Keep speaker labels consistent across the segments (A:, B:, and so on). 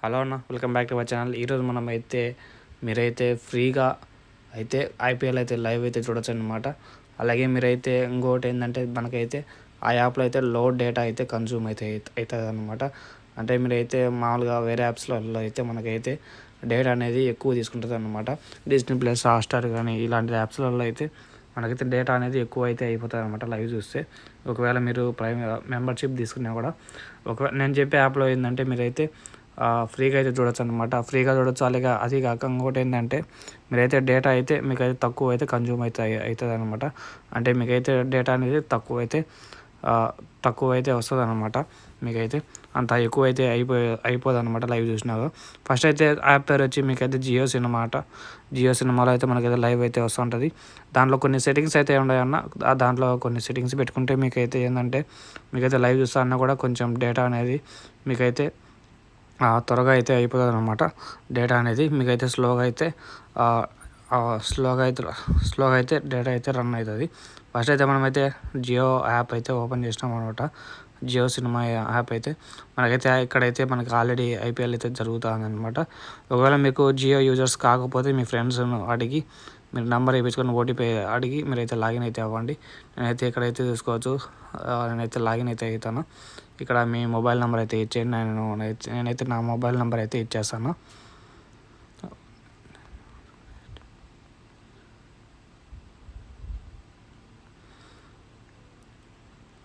A: Hello అన్న, welcome back to our channel. ఈరోజు మనం అయితే మీరైతే ఫ్రీగా అయితే ఐపీఎల్ అయితే లైవ్ అయితే చూడొచ్చు అనమాట. అలాగే మీరైతే ఇంకోటి ఏంటంటే మనకైతే ఆ యాప్లో అయితే లోడ్ డేటా అయితే కన్జ్యూమ్ అయితే అవుతుంది అనమాట. అంటే మీరైతే మామూలుగా వేరే యాప్స్లలో అయితే మనకైతే డేటా అనేది ఎక్కువ తీసుకుంటుంది అనమాట. డిస్నీ ప్లస్, హాట్స్టార్ కానీ ఇలాంటి యాప్స్లలో అయితే మనకైతే డేటా అనేది ఎక్కువ అయితే అయిపోతుంది అనమాట లైవ్ చూస్తే. ఒకవేళ మీరు ప్రైమ్ మెంబర్షిప్ తీసుకున్నా కూడా నేను చెప్పే యాప్లో ఏంటంటే మీరైతే ఫ్రీగా అయితే చూడొచ్చు అనమాట. ఫ్రీగా చూడొచ్చు. అలాగే అది కాక ఇంకోటి ఏంటంటే మీరైతే డేటా అయితే మీకైతే తక్కువ అయితే కన్జ్యూమ్ అవుతుంది అనమాట. అంటే మీకైతే డేటా అనేది తక్కువ అయితే వస్తుంది అనమాట. మీకైతే అంత ఎక్కువ అయితే అయిపోదు అనమాట లైవ్ చూసినాక. ఫస్ట్ అయితే యాప్ పేరు వచ్చి మీకైతే జియో సినిమా జియో సినిమాలో అయితే మనకైతే లైవ్ అయితే వస్తుంటుంది. దాంట్లో కొన్ని సెట్టింగ్స్ అయితే ఉన్నాయన్న. దాంట్లో కొన్ని సెట్టింగ్స్ పెట్టుకుంటే మీకైతే ఏంటంటే మీకైతే లైవ్ చూస్తా అన్నా కూడా కొంచెం డేటా అనేది మీకైతే త్వరగా అయితే అయిపోతుంది అనమాట. డేటా అనేది మీకైతే స్లోగా అయితే డేటా అయితే రన్ అవుతుంది. ఫస్ట్ అయితే మనమైతే జియో యాప్ అయితే ఓపెన్ చేసినాం అనమాట. జియో సినిమా యాప్ అయితే మనకైతే ఇక్కడైతే మనకి ఆల్రెడీ ఐపీఎల్ అయితే జరుగుతుంది అనమాట. ఒకవేళ మీకు జియో యూజర్స్ కాకపోతే మీ ఫ్రెండ్స్ను అడిగి మీరు నెంబర్ వేయించుకొని ఓటీపీ అడిగి మీరైతే లాగిన్ అయితే అవ్వండి. నేనైతే ఇక్కడైతే చూసుకోవచ్చు. నేనైతే లాగిన్ అయితే అవుతాను. ఇక్కడ మీ మొబైల్ నెంబర్ అయితే ఇచ్చేయండి. నేనైతే నా మొబైల్ నెంబర్ అయితే ఇచ్చేస్తాను.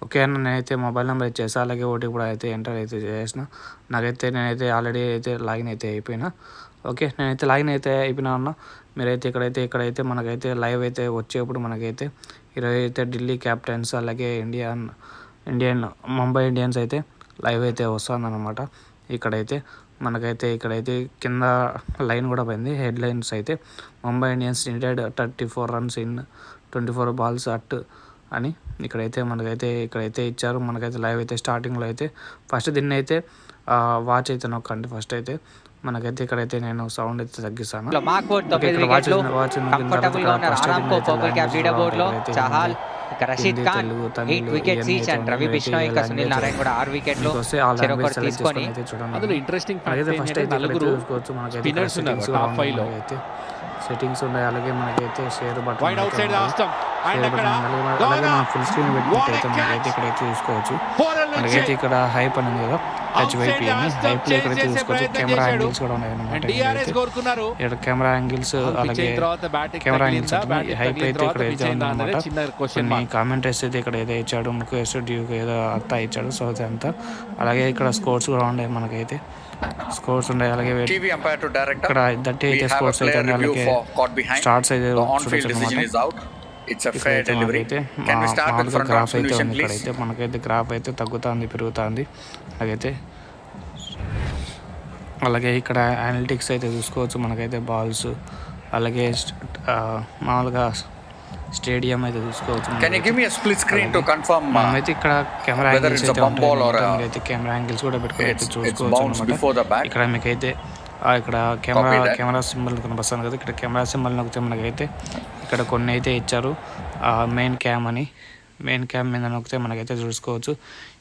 A: ఓకే అన్న, నేనైతే మొబైల్ నెంబర్ ఇచ్చేస్తాను. అలాగే ఓటీపీ కూడా అయితే ఎంటర్ అయితే చేసిన. నేనైతే ఆల్రెడీ అయితే లాగిన్ అయితే అయిపోయినా. ఓకే, నేనైతే లాగిన్ అయితే అయిపోయినా అన్న. మీరైతే ఇక్కడైతే మనకైతే లైవ్ అయితే వచ్చేప్పుడు మనకైతే ఈరోజు అయితే ఢిల్లీ క్యాపిటల్స్ అలాగే ముంబై ఇండియన్స్ అయితే లైవ్ అయితే వస్తుందన్నమాట. ఇక్కడైతే కింద లైన్ కూడా పోయింది. హెడ్ లైన్స్ అయితే Mumbai Indians needed 34 runs in 24 balls అని ఇక్కడైతే ఇచ్చారు. మనకైతే లైవ్ అయితే స్టార్టింగ్లో అయితే ఫస్ట్ దీన్ని అయితే వాచ్ అయితే నొక్కండి. ఫస్ట్ అయితే మనకైతే ఇక్కడైతే నేను సౌండ్ అయితే తగ్గిస్తాను.
B: Rashid Khan 8 wickets each and Ravi Bishnoi ఇంకా సునీల్ నారాయణ కూడా 6 వికెట్లు చెరొకటి తీసుకొని
C: అందులో ఇంట్రెస్టింగ్ స్పిన్నర్స్ ఉన్నారు టాప్ 5 లో.
A: సెట్టింగ్స్ ఉన్నాయి. అలాగే మనకైతే షేర్ బటన్ అలాగే మనం ఫుల్ స్క్రీన్ పెట్టుకుంటే అయితే మనకైతే ఇక్కడైతే చూసుకోవచ్చు. మనకైతే ఇక్కడ హైప్ అనేది కదా, హెచ్వైపీ అని హైప్లో ఇక్కడైతే చూసుకోవచ్చు. కెమెరా యాంగిల్స్ కూడా ఉన్నాయి అనమాట. ఇక్కడ కెమెరా యాంగిల్స్ అలాగే కెమెరా యాంగిల్స్ హైప్ అయితే ఇక్కడైతే ఉందన్నమాట. కొన్ని కామెంటరీస్ అయితే ఇక్కడ ఏదో ఇచ్చాడు. ముఖేష్ డ్యూక్ ఏదో అంతా ఇచ్చాడు. సో అంతా అలాగే ఇక్కడ స్కోర్స్ కూడా ఉన్నాయి. మనకైతే స్కోర్స్ ఉన్నాయి. అలాగే ఇక్కడ 30 అయితే స్కోర్స్ అయితే అలాగే స్టార్ట్స్ అయితే గ్రాఫ్ అయితే ఉంది. ఇక్కడైతే మనకైతే గ్రాఫ్ అయితే తగ్గుతుంది, పెరుగుతుంది. అలాగే ఇక్కడ అనలిటిక్స్ అయితే చూసుకోవచ్చు. మనకైతే బాల్స్ అలాగే మామూలుగా స్టేడియం అయితే చూసుకోవచ్చు. మనమైతే ఇక్కడ కెమెరా యాంగిల్స్ అయితే ఉంటాయి. కెమెరా యాంగిల్స్ కూడా పెట్టుకుని అయితే చూసుకోవచ్చు అనమాట. ఇక్కడ మీకైతే ఇక్కడ కెమెరా సింబల్ కనిపిస్తుంది కదా. ఇక్కడ కెమెరా సింబల్ నొక్కితే మనకైతే ఇక్కడ కొన్ని అయితే ఇచ్చారు. మెయిన్ క్యామ్ మీద నొక్కితే మనకైతే చూసుకోవచ్చు.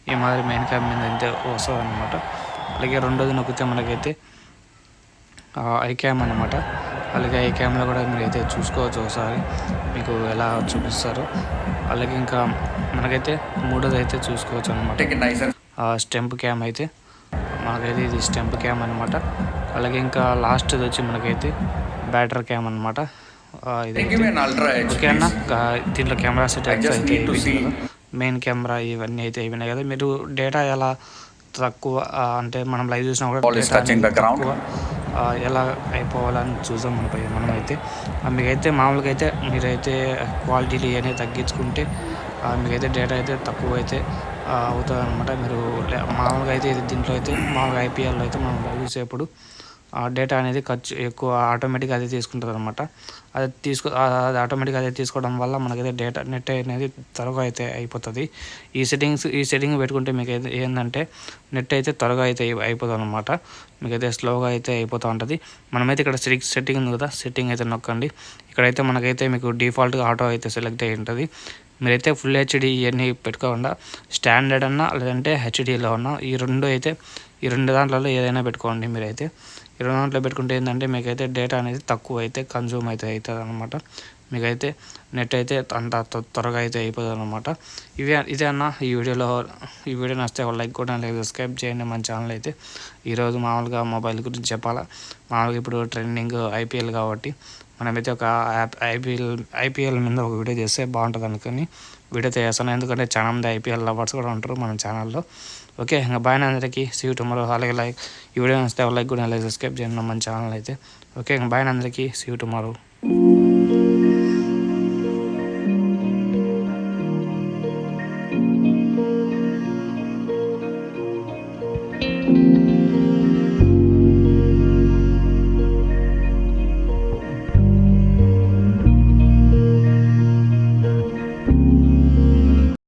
A: ఈ మాదిరి మెయిన్ క్యామ్ మీద అయితే వస్తుంది అనమాట. అలాగే రెండోది నొక్కితే మనకైతే ఐ క్యామ్ అనమాట. అలాగే ఐ క్యామ్లో కూడా మీరు అయితే చూసుకోవచ్చు. ఒకసారి మీకు ఎలా చూపిస్తారు. అలాగే ఇంకా మనకైతే మూడోది అయితే చూసుకోవచ్చు అనమాట. స్టెంప్ క్యామ్ అయితే మనకైతే ఇది స్టెంప్ క్యామ్ అనమాట. అలాగే ఇంకా లాస్ట్ది వచ్చి మనకైతే బ్యాటర్ క్యామ్ అనమాట. ఓకే అన్న, దీంట్లో కెమెరా సెటప్స్ అయితే మెయిన్ కెమెరా ఇవన్నీ అయితే అయిపోయినాయి కదా. మీరు డేటా ఎలా తక్కువ అంటే మనం లైవ్ చూసినా కూడా తక్కువ ఎలా అయిపోవాలని చూసాం మనమైతే. మీకైతే మామూలుగా అయితే మీరైతే క్వాలిటీలు అనేది తగ్గించుకుంటే మీకైతే డేటా అయితే తక్కువ అయితే అవుతుంది అనమాట. మీరు మామూలుగా అయితే దీంట్లో అయితే మామూలుగా ఐపీఎల్లో అయితే మనం లైవ్ చూసేప్పుడు డేటా అనేది ఖర్చు ఎక్కువ ఆటోమేటిక్గా అదే తీసుకుంటుంది అనమాట. అది ఆటోమేటిక్గా అదే తీసుకోవడం వల్ల మనకైతే నెట్ అనేది త్వరగా అయితే అయిపోతుంది. ఈ సెట్టింగ్ పెట్టుకుంటే మీకు ఏంటంటే నెట్ అయితే త్వరగా అయితే అయిపోతుంది అనమాట. మీకైతే స్లోగా అయితే అయిపోతూ ఉంటుంది. మనమైతే ఇక్కడ సెట్టింగ్ ఉంది కదా, సెట్టింగ్ అయితే నొక్కండి. ఇక్కడైతే మనకైతే మీకు డిఫాల్ట్గా ఆటో అయితే సెలెక్ట్ అయి ఉంటుంది. మీరైతే ఫుల్ హెచ్డి ఇవన్నీ పెట్టుకోకుండా స్టాండర్డ్ అన్నా లేదంటే హెచ్డీలో ఉన్నా ఈ ఈ 2 దాంట్లలో ఏదైనా పెట్టుకోండి మీరైతే. ఈ 2 దాంట్లో పెట్టుకుంటే ఏంటంటే మీకైతే డేటా అనేది తక్కువ అయితే కన్జ్యూమ్ అయితే అవుతుంది అనమాట. మీకైతే నెట్ అయితే అంత త్వరగా అయితే అయిపోతుంది అనమాట. ఇదే అన్న ఈ వీడియో నచ్చితే ఒక లైక్ కూడా సబ్స్క్రైబ్ చేయండి మన ఛానల్ అయితే. ఈరోజు మామూలుగా మొబైల్ గురించి చెప్పాలా. మామూలుగా ఇప్పుడు ట్రెండింగ్ ఐపీఎల్ కాబట్టి మనమైతే ఒక ఐపీఎల్ మీద ఒక వీడియో చేస్తే బాగుంటుంది అనుకుని వీడియో చేస్తాను. ఎందుకంటే చాలా మంది ఐపీఎల్ లవర్స్ కూడా ఉంటారు మన ఛానల్లో. ఓకే, ఇంకా బాయ్ అందరికీ. See you tomorrow. అలాగే ఈ వీడియో నచ్చితే ఒక లైక్ కూడా సబ్స్క్రైబ్ చేయండి మన ఛానల్ అయితే. ఓకే, ఇంకా బాయ్ అందరికీ. See you tomorrow.